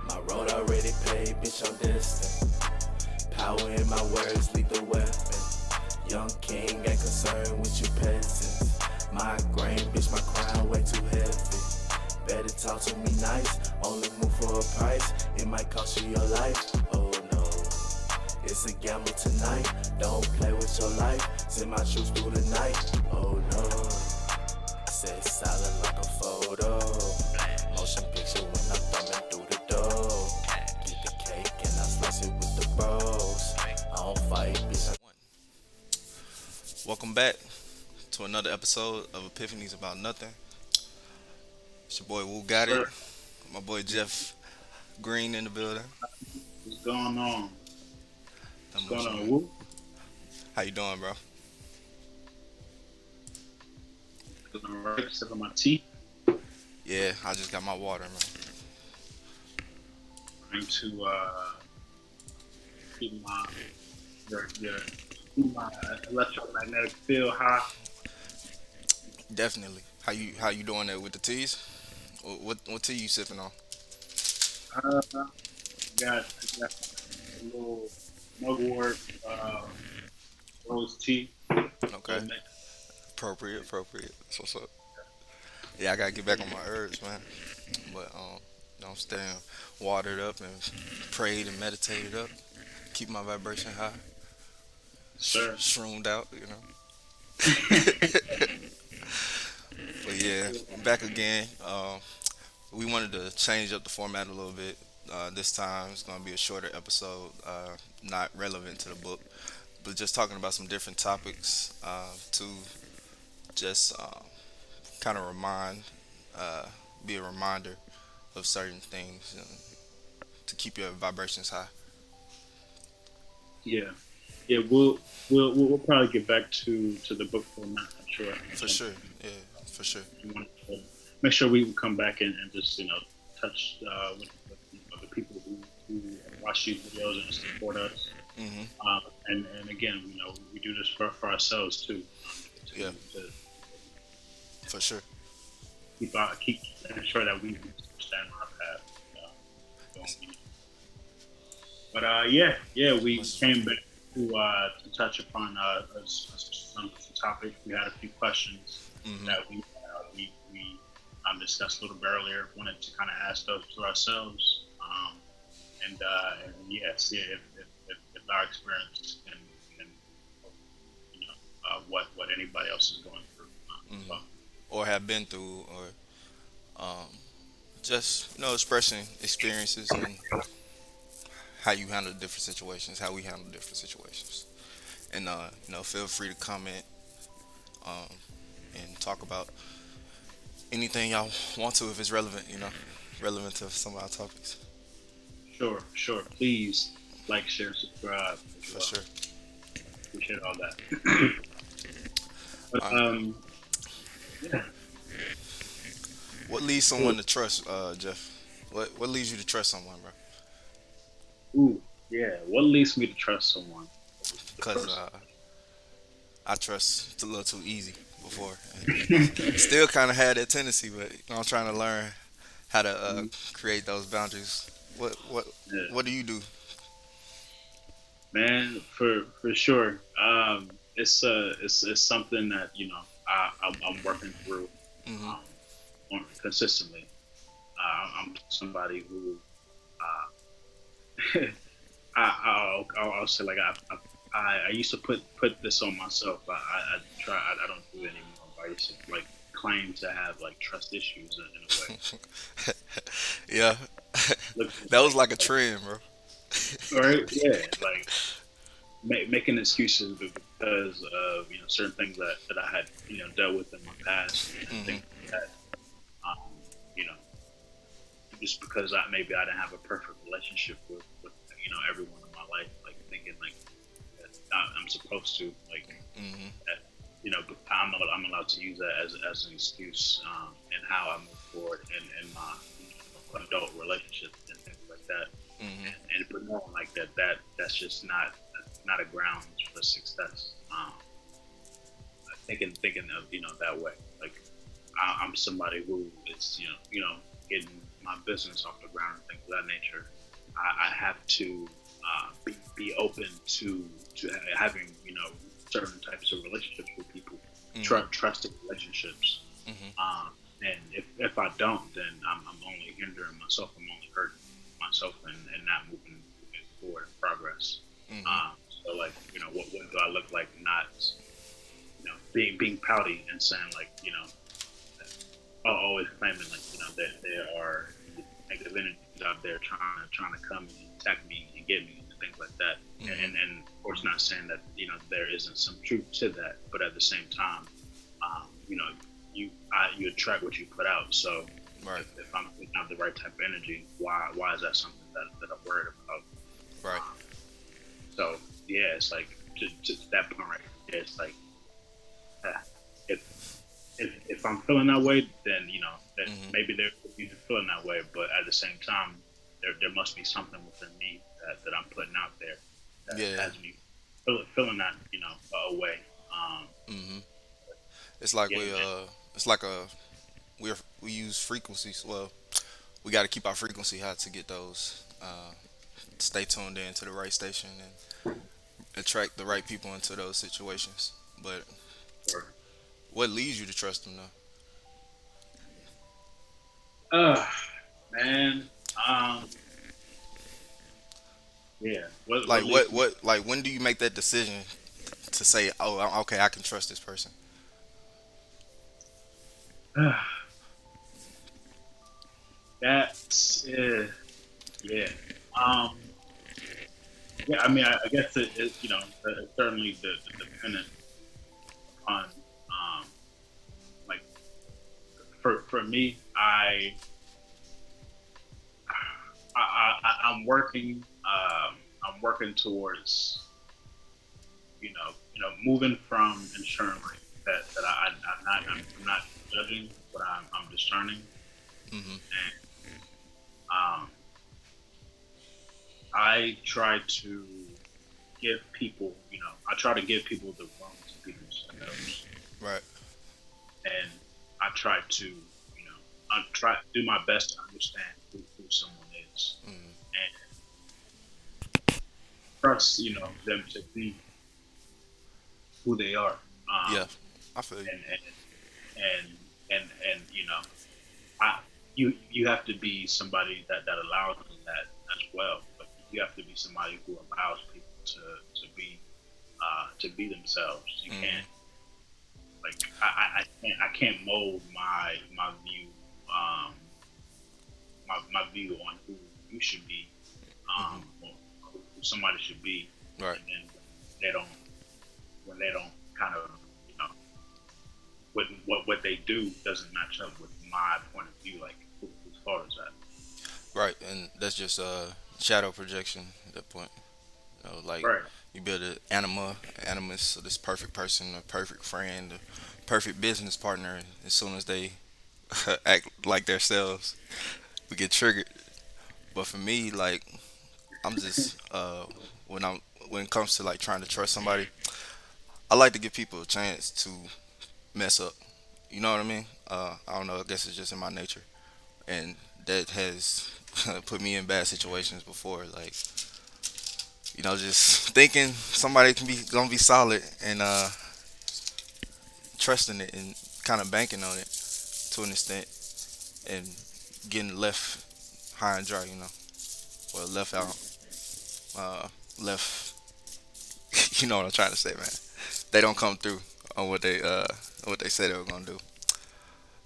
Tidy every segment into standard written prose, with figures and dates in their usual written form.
My road already paid, bitch, I'm destined. Power in my words, lethal weapon. Young king ain't concerned with you peasants. My grain, bitch, my crown way too heavy. Better talk to me nice, only move for a price. It might cost you your life, oh no. It's a gamble tonight, don't play with your life. Send my troops through the night, oh no. Set silent like a photo. Motion picture when I'm thumbing through the door. Get the cake and I slice it with the bros. I don't fight, bitch. Welcome back to another episode of Epiphanies about nothing. It's your boy Woo got it. Sir, My boy Jeff Green in the building. what's going on? Not What's much, going on, man. Woo? How you doing, bro? Doing all right, sipping my tea. Yeah, I just got my water, man. Trying to keep keep my electromagnetic field high. Definitely. How you doing there with the teas? What tea you sipping on? I got a little mugwort rose tea. Okay. Little mix. Appropriate. So yeah, I gotta get back on my herbs, man. But I'm staying watered up and prayed and meditated up. Keep my vibration high. Sir. Shroomed out, you know. But yeah, I'm back again. We wanted to change up the format a little bit. This time it's going to be a shorter episode, not relevant to the book, but just talking about some different topics to just kind of be a reminder of certain things to keep your vibrations high. Yeah. Yeah, we'll probably get back to the book format, I'm sure. For sure, yeah, for sure. We want to make sure we come back and just touch with the people who watch these videos and support us. Hmm. And again, we do this for ourselves too. Yeah, To for sure. keep ensure that we stand on our path. Don't, But yeah, we came back to touch upon some topics. We had a few questions Hmm. that we discussed a little bit earlier. Wanted to kind of ask those to ourselves, and yes, yeah, if our experience can what anybody else is going through. Hmm. So, Or have been through, or um, just expressing experiences and how you handle different situations, how we handle different situations, and feel free to comment um, and talk about anything y'all want to if it's relevant, relevant to some of our topics. sure. Please like, share, subscribe as For well. sure. Appreciate all that. But All right. yeah, What leads someone to trust, Jeff? What leads you to trust someone, bro? ooh, yeah. What leads me to trust someone? The Because first, I trust it's a little too easy before. Still kind of had that tendency, but I'm trying to learn how to create those boundaries. yeah, What do you do? man, for sure. It's something that I'm working through Hmm. um, consistently. I'm somebody who I'll say like I used to put this on myself. I try. I don't do it anymore. But I used to like claim to have like trust issues in a way. Yeah, Look that was like like a trend, bro. right, yeah, like making excuses because of certain things that I had dealt with in my past and Hmm. things that um, you know just because maybe I didn't have a perfect relationship with everyone in my life, like thinking like that I'm supposed to like Hmm. that, but I'm allowed to use that as an excuse in how I move forward in my adult relationships and things like that. Hmm. And but knowing like that's just not a ground for success. Thinking of that way, like I'm somebody who is getting my business off the ground and things of that nature, I have to be open to having certain types of relationships with people, Mm-hmm. trusted relationships. Mm-hmm. And if I don't, then I'm only hindering myself. I'm only hurting myself and not moving forward in progress. Mm-hmm. So like what do I look like? Not being pouty and saying like always claiming like that there are negative energies out there trying to come and attack me and get me and things like that. Mm-hmm. And of course, not saying that there isn't some truth to that, but at the same time, you attract what you put out. So Right. if I'm putting out the right type of energy, why is that something that I'm worried about? Right. Um, so yeah, it's like to that point right there, it's like uh, if if I'm feeling that way, then that Mm-hmm. maybe they're feeling that way, but at the same time, there must be something within me that I'm putting out there that Yeah. has me feeling that away. Um, Mm-hmm. It's like yeah, man. it's like we use frequencies. Well, we got to keep our frequency high to get those. Stay tuned in to the right station and attract the right people into those situations. But Or, what leads you to trust them though? uh, man. Um, yeah. What Like leads me? like when do you make that decision to say, oh, okay, I can trust this person? That's yeah. Um, yeah. I mean, I guess it's certainly dependent upon like for me, I'm working. I'm working towards moving from ensuring like that I'm not judging, but I'm discerning, Mm-hmm. and um, I try to give people, I try to give people the room to be themselves, Right. and I try to, I try to do my best to understand who someone is Mm-hmm. and trust, them to be who they are. Yeah, I feel you. And and I you have to be somebody that allows that as well. But you have to be somebody who allows people to be themselves. You Mm-hmm. can't like I can't mold my view my view on who you should be Mm-hmm. or who somebody should be, Right. and then they don't when they don't kind of you know when what they do doesn't match up with my point of view. Like whose fault is that? Right. And that's just shadow projection at that point. Like Right. you build an animus, so this perfect person, a perfect friend, a perfect business partner. As soon as they act like themselves, we get triggered. But for me, like I'm just when it comes to like trying to trust somebody, I like to give people a chance to mess up. You know what I mean? I don't know. I guess it's just in my nature, and that has put me in bad situations before. Like just thinking somebody can be gonna be solid and trusting it and kind of banking on it to an extent and getting left high and dry. Or left out, uh, left. You know what I'm trying to say, man. They don't come through on what they said they were gonna do.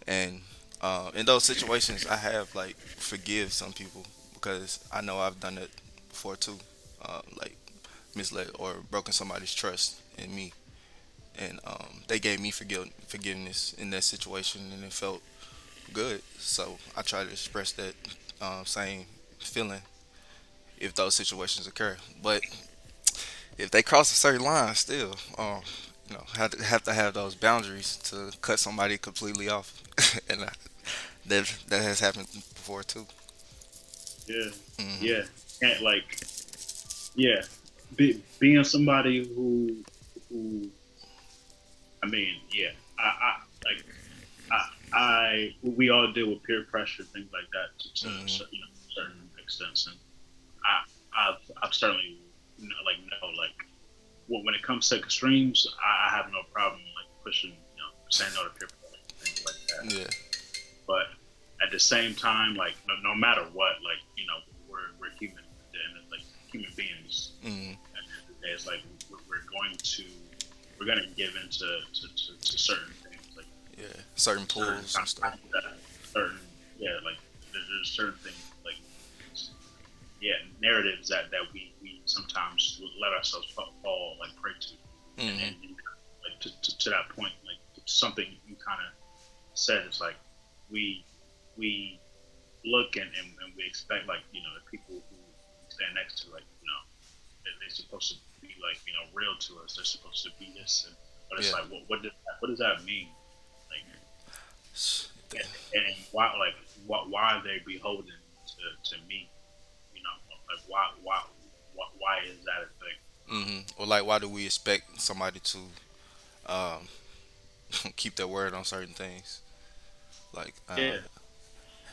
And in those situations, I have like forgive some people because I know I've done it before too, like misled or broken somebody's trust in me, and they gave me forgiveness in that situation, and it felt good. So I try to express that same feeling if those situations occur. But if they cross a certain line, still, have to have those boundaries to cut somebody completely off, and that has happened before too. Yeah. Hmm. Yeah. Can't like yeah. Being somebody who I mean yeah. I like I we all deal with peer pressure, things like that, Hmm. certain extents, and I've certainly like when it comes to extremes, I have no problem like pushing, saying no to peer pressure, things like that. Yeah. But at the same time, like no matter what, like we're human, and like human beings. Hmm. At the end of the day, it's like we're going to give into to certain things, like Yeah. Certain certain pulls and stuff. kind of certain like there's certain things like narratives that we sometimes let ourselves fall like prey to, Hmm. and like to that point, like something you kind of said is like we we look and we expect like the people who we stand next to, like they're supposed to be like real to us. They're supposed to be this, but it's Yeah. like what does that mean? Like Th- and why are they beholden to me? Like why is that a thing? Or like, why do we expect somebody to um, keep their word on certain things? Like, Yeah,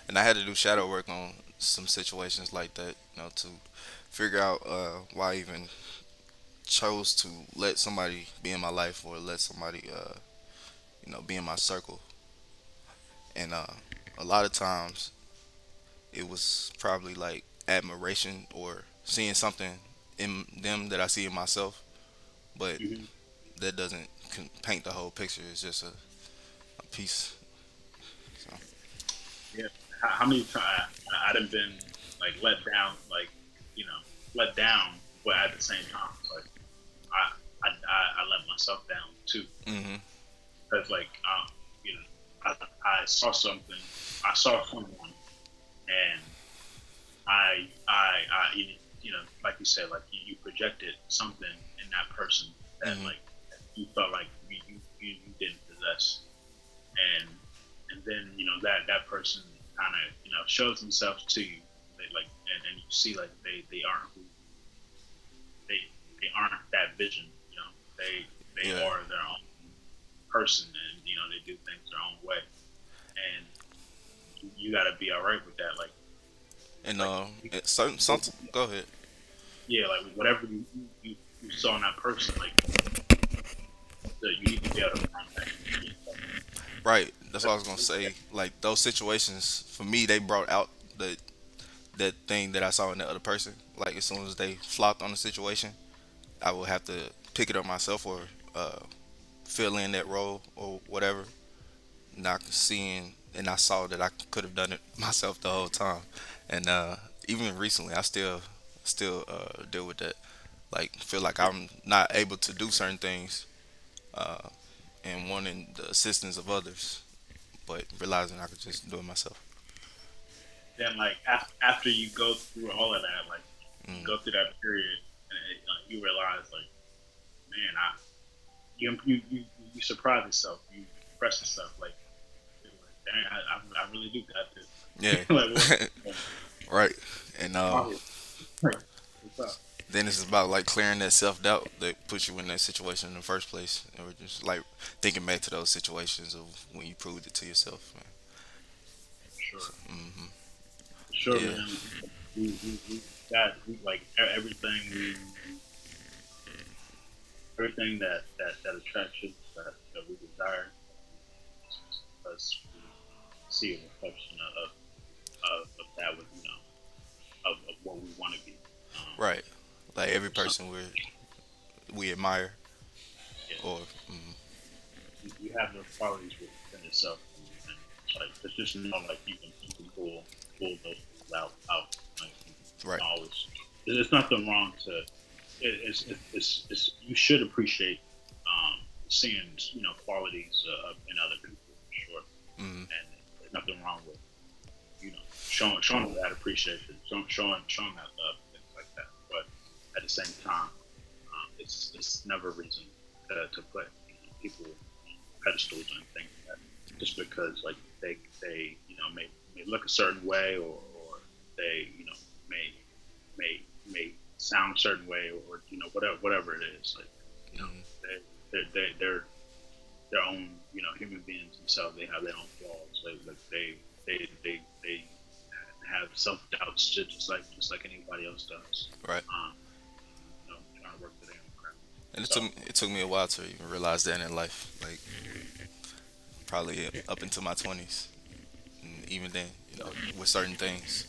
and I had to do shadow work on some situations like that, to figure out why I even chose to let somebody be in my life or let somebody, be in my circle. And a lot of times it was probably like admiration or seeing something in them that I see in myself, but hmm that doesn't paint the whole picture. It's just a piece. So yeah. How many times I done been like let down, like let down, but at the same time, it's like I let myself down too. hmm Because like you know I saw something, I saw someone, and I like you said, like you projected something in that person that hmm like you felt like you didn't possess, and then that person kind of shows themselves to you, like and you see like they aren't who they they aren't that vision, they yeah, are their own person, and they do things their own way, and you got to be all right with that, and like certain something. Go ahead. yeah, like whatever you saw in that person, like you need to be able to find that in yourself. Right. That's what I was gonna say. Like those situations for me, they brought out the that thing that I saw in the other person. Like as soon as they flopped on the situation, I would have to pick it up myself or uh, fill in that role or whatever. Not seeing, and I saw that I could have done it myself the whole time. And even recently, I still deal with that. Like feel like I'm not able to do certain things uh, and wanting the assistance of others, but realizing I could just do it myself. Then like after you go through all of that, like you Mm. go through that period, and you realize like, man, you surprise yourself, you impress yourself, like, dang, I really do got this. Yeah. Like what? Right. And Like, what's up? then it's about like clearing that self doubt that puts you in that situation in the first place, and we're just like thinking back to those situations of when you proved it to yourself. Man. Sure, Hmm. sure, Yeah. man. We got like everything that attracts us, that we desire, because we see a reflection of that with of what we want to be. Um, Right. Like every there's something, person we admire, yeah, or mm, you have those qualities within yourself, and it's like there's just no like you can pull those things out. Like you right. can always, there's nothing wrong to it's you should appreciate seeing qualities in other people for sure, Mm, and there's nothing wrong with showing them that appreciation, showing that love, things like that. But at the same time, it's never a reason to put people on pedestals and things like that, just because like they may look a certain way, or they may sound a certain way, or whatever it is, like mm, they're their own human beings themselves. They have their own flaws, it's just like anybody else does. Right. Trying to work today on craft. And So it took me a while to even realize that in life. Like probably up into my 20s, and even then, with certain things.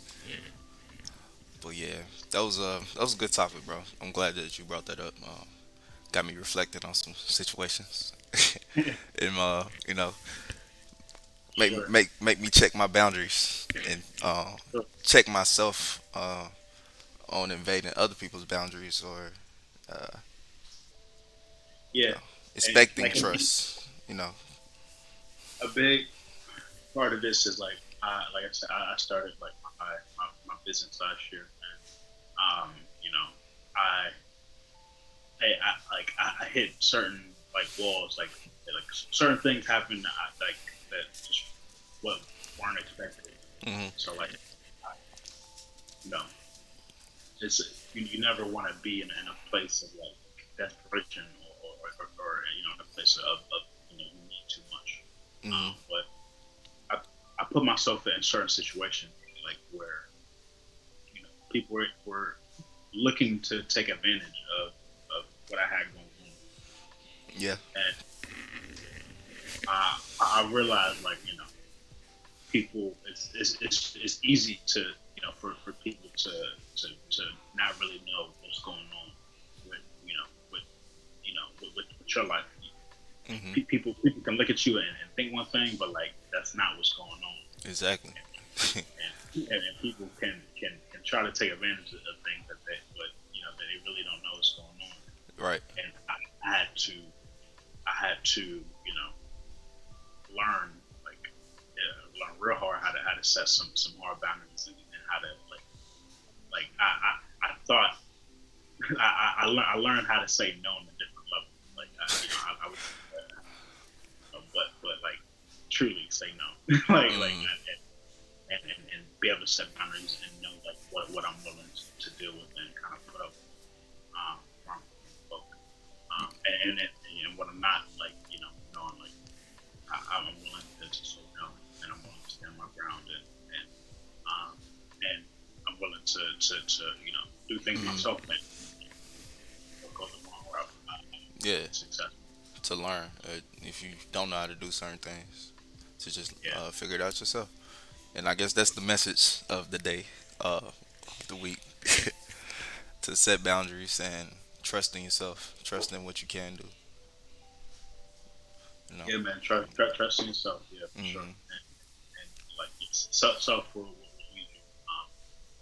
But yeah, that was a good topic, bro. I'm glad that you brought that up. Got me reflecting on some situations, and sure, make me check my boundaries and sure. check myself on invading other people's boundaries or uh, you Yeah, know and expecting like trust. a big part of this is like I said, I started like my business last year, and um, you know, I I hit certain like walls, like certain things happened that just what weren't expected. Hmm. So like I, you know, it's you never want to be in a place of like desperation or a place of you need too much. Hmm. But I put myself in certain situations like where people were looking to take advantage of what I had going on, Yeah. and I realized like people it's easy to for people to not really know what's going on with with your life. Hmm. People can look at you and think one thing, but like that's not what's going on, Exactly. and people can try to take advantage of things that they really don't know what's going on. Right. And I had to learn like learn real hard how to set some hard boundaries and how to I thought I learned how to say no on a different level. Like I would but like truly say no. Mm. And be able to set boundaries and know like what I'm willing to deal with and kind of put up from folk. And what I'm not like knowing like I'm willing to say no, and I'm willing to stand my ground, um and I'm willing to do things Hmm. myself and go the wrong route Yeah. success. To learn if you don't know how to do certain things, to just Yeah, figure it out yourself. And I guess that's the message of the day, of the week, to set boundaries and trust in yourself, trust in what you can do. You know. yeah, man. Trust in yourself. Yeah, for sure. Hmm. And like self will lead you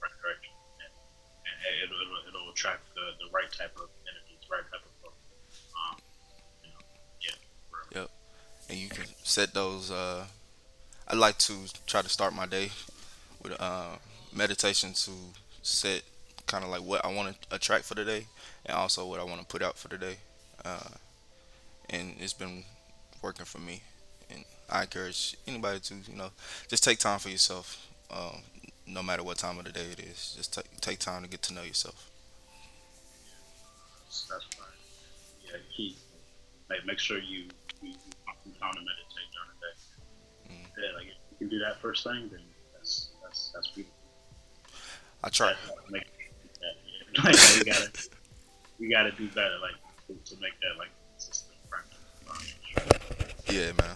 right direction, and it'll attract the right type of energy, the right type of flow. Um, you know, yeah, for real. Yep. And you can set those. I like to try to start my day with meditation to set kind of like what I want to attract for the day, and also what I want to put out for the day. Uh, and it's been working for me. And I encourage anybody to, just take time for yourself. No matter what time of the day it is, just take time to get to know yourself. Yeah, that's fine. Yeah, key. Like make sure you find some time to meditate during the day. Mm. Yeah, like if you can do that first thing, then that's beautiful. I try. Make that. Yeah. Like we gotta do better. Like to make that like consistent practice. Sure. Yeah, man.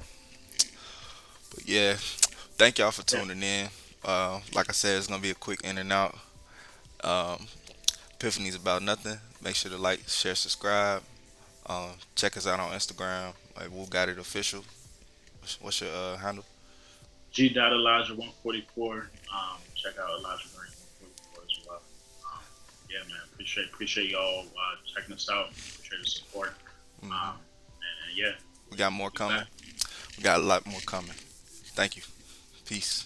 But yeah, thank y'all for Yeah. tuning in. Like I said, it's gonna be a quick in and out. Um, Epiphanies about nothing. Make sure to like, share, subscribe. Check us out on Instagram. Like Woo Got It Official. What's your handle? G. Elijah 144. Check out Elijah Green 144 as well. Um, yeah, man. Appreciate y'all checking us out. Appreciate the support. Hmm. And yeah, We got more we'll be coming. back. We got a lot more coming. Thank you. Peace.